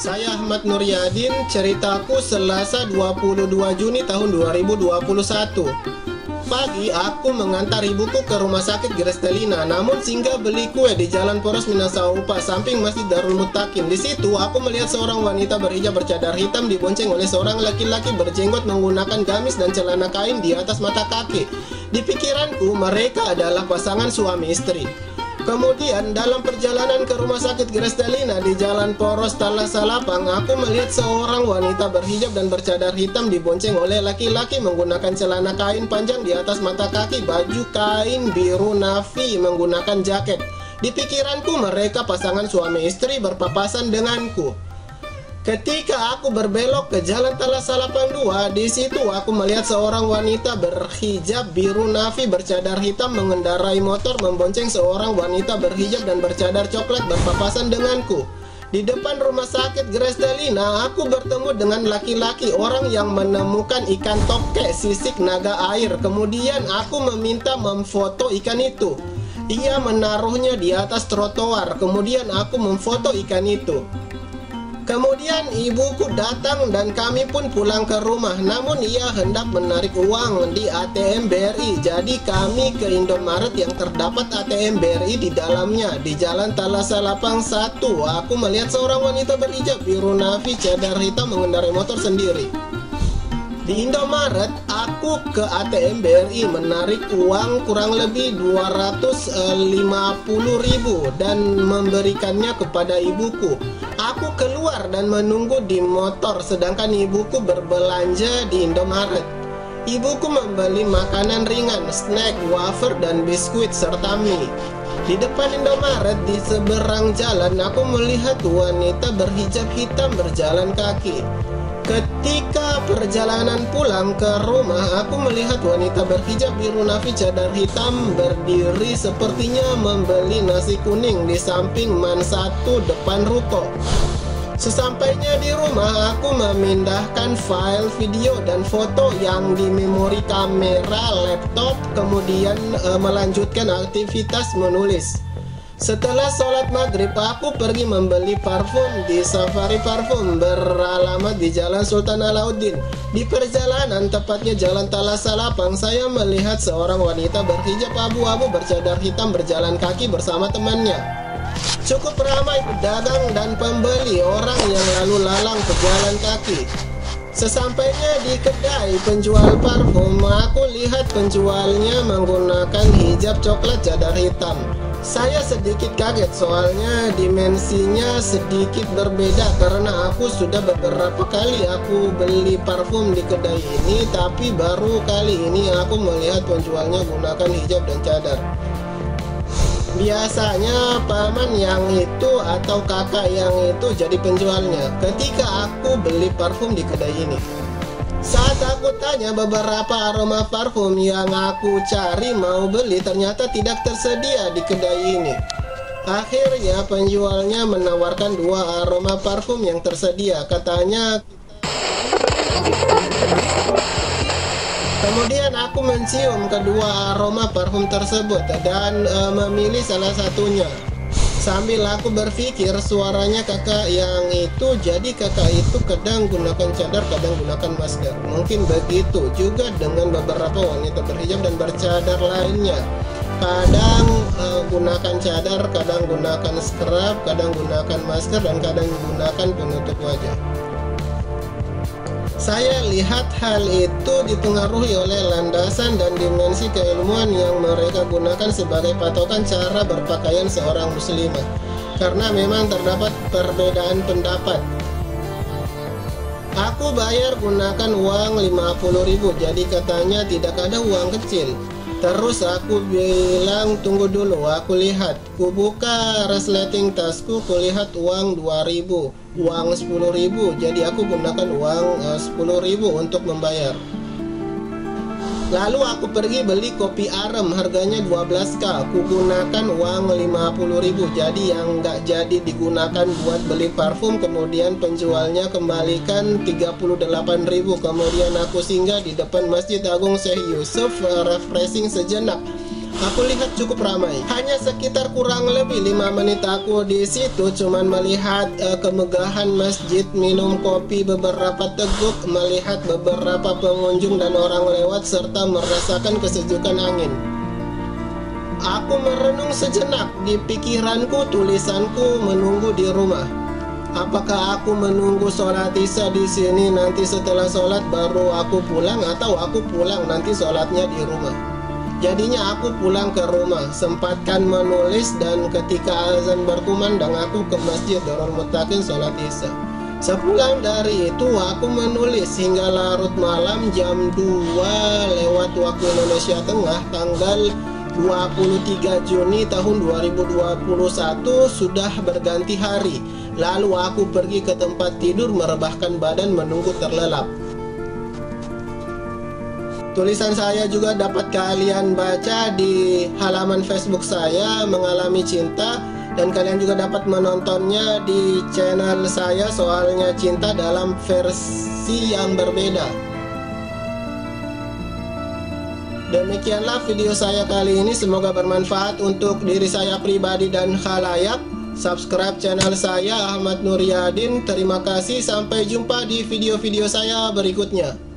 Saya Ahmad Nuryadin, ceritaku Selasa 22 Juni tahun 2021. Pagi, aku mengantar ibuku ke rumah sakit Gresdelina, namun singgah beli kue di Jalan Poros Minasaupa, samping Masjid Darul Muttaqin. Di situ, aku melihat seorang wanita berhijab bercadar hitam dibonceng oleh seorang laki-laki berjenggot menggunakan gamis dan celana kain di atas mata kaki. Di pikiranku, mereka adalah pasangan suami istri. Kemudian dalam perjalanan ke rumah sakit Gresdelina di Jalan Poros Talasalapang, aku melihat seorang wanita berhijab dan bercadar hitam dibonceng oleh laki-laki menggunakan celana kain panjang di atas mata kaki, baju kain biru navy menggunakan jaket. Di pikiranku mereka pasangan suami istri berpapasan denganku. Ketika aku berbelok ke Jalan Talasalapang 2, di situ aku melihat seorang wanita berhijab biru navy bercadar hitam mengendarai motor membonceng seorang wanita berhijab dan bercadar coklat berpapasan denganku. Di depan rumah sakit Gresdelina, aku bertemu dengan laki-laki orang yang menemukan ikan tokek sisik naga air. Kemudian aku meminta memfoto ikan itu. Ia menaruhnya di atas trotoar. Kemudian aku memfoto ikan itu. Kemudian ibuku datang dan kami pun pulang ke rumah. Namun ia hendak menarik uang di ATM BRI. Jadi kami ke Indomaret yang terdapat ATM BRI di dalamnya. Di Jalan Talasalapang 1, aku melihat seorang wanita berhijab biru navy cadar hitam mengendarai motor sendiri. Di Indomaret, aku ke ATM BRI menarik uang kurang lebih 250.000 dan memberikannya kepada ibuku. Aku keluar dan menunggu di motor sedangkan ibuku berbelanja di Indomaret. Ibuku membeli makanan ringan, snack, wafer, dan biskuit serta mie. Di depan Indomaret di seberang jalan aku melihat wanita berhijab hitam berjalan kaki. Ketika perjalanan pulang ke rumah, aku melihat wanita berhijab biru navy cadar hitam berdiri sepertinya membeli nasi kuning di samping man 1 depan ruko. Sesampainya di rumah, aku memindahkan file video dan foto yang di memori kamera laptop, kemudian melanjutkan aktivitas menulis. Setelah sholat maghrib, aku pergi membeli parfum di Safari Parfum beralamat di Jalan Sultan Alauddin. Di perjalanan, tepatnya Jalan Talasalapang, saya melihat seorang wanita berhijab abu-abu bercadar hitam berjalan kaki bersama temannya. Cukup ramai pedagang dan pembeli, orang yang lalu lalang berjalan kaki. Sesampainya di kedai penjual parfum, aku lihat penjualnya menggunakan hijab coklat cadar hitam. Saya sedikit kaget soalnya dimensinya sedikit berbeda karena aku sudah beberapa kali aku beli parfum di kedai ini, tapi baru kali ini aku melihat penjualnya gunakan hijab dan cadar. Biasanya paman yang itu atau kakak yang itu jadi penjualnya ketika aku beli parfum di kedai ini. Saat aku tanya beberapa aroma parfum yang aku cari mau beli, ternyata tidak tersedia di kedai ini. Akhirnya penjualnya menawarkan 2 aroma parfum yang tersedia. Katanya, kemudian aku mencium kedua aroma parfum tersebut dan memilih salah satunya. Sambil aku berpikir suaranya kakak yang itu, jadi kakak itu kadang gunakan cadar, kadang gunakan masker. Mungkin begitu juga dengan beberapa wanita berhijab dan bercadar lainnya. Kadang gunakan cadar, kadang gunakan scrub, kadang gunakan masker, dan kadang gunakan penutup wajah. Saya lihat hal itu dipengaruhi oleh landasan dan dimensi keilmuan yang mereka gunakan sebagai patokan cara berpakaian seorang muslimah. Karena memang terdapat perbedaan pendapat. Aku bayar gunakan uang 50.000, jadi katanya tidak ada uang kecil. Terus aku bilang tunggu dulu, aku lihat. Ku buka resleting tasku, kulihat uang 2.000, uang 10.000. Jadi aku gunakan uang 10.000 untuk membayar. Lalu aku pergi beli kopi arem, harganya 12k. Aku gunakan uang 50.000. Jadi yang nggak jadi digunakan buat beli parfum, kemudian penjualnya kembalikan 38.000. Kemudian aku singgah di depan Masjid Agung Syekh Yusuf, refreshing sejenak. Aku lihat cukup ramai. Hanya sekitar kurang lebih 5 menit aku di situ, cuman melihat kemegahan masjid, minum kopi beberapa teguk, melihat beberapa pengunjung dan orang lewat, serta merasakan kesejukan angin. Aku merenung sejenak. Di pikiranku tulisanku menunggu di rumah. Apakah aku menunggu sholat isya di sini, nanti setelah sholat baru aku pulang, atau aku pulang nanti sholatnya di rumah? Jadinya aku pulang ke rumah, sempatkan menulis, dan ketika azan berkumandang aku ke Masjid Darul Muttaqin sholat isya. Sepulang dari itu aku menulis hingga larut malam jam 2 lewat waktu Indonesia Tengah, tanggal 23 Juni tahun 2021 sudah berganti hari. Lalu aku pergi ke tempat tidur merebahkan badan menunggu terlelap. Tulisan saya juga dapat kalian baca di halaman Facebook saya, Mengalami Cinta, dan kalian juga dapat menontonnya di channel saya, Soalnya Cinta, dalam versi yang berbeda. Demikianlah video saya kali ini, semoga bermanfaat untuk diri saya pribadi dan khalayak. Subscribe channel saya, Ahmad Nuryadin. Terima kasih, sampai jumpa di video-video saya berikutnya.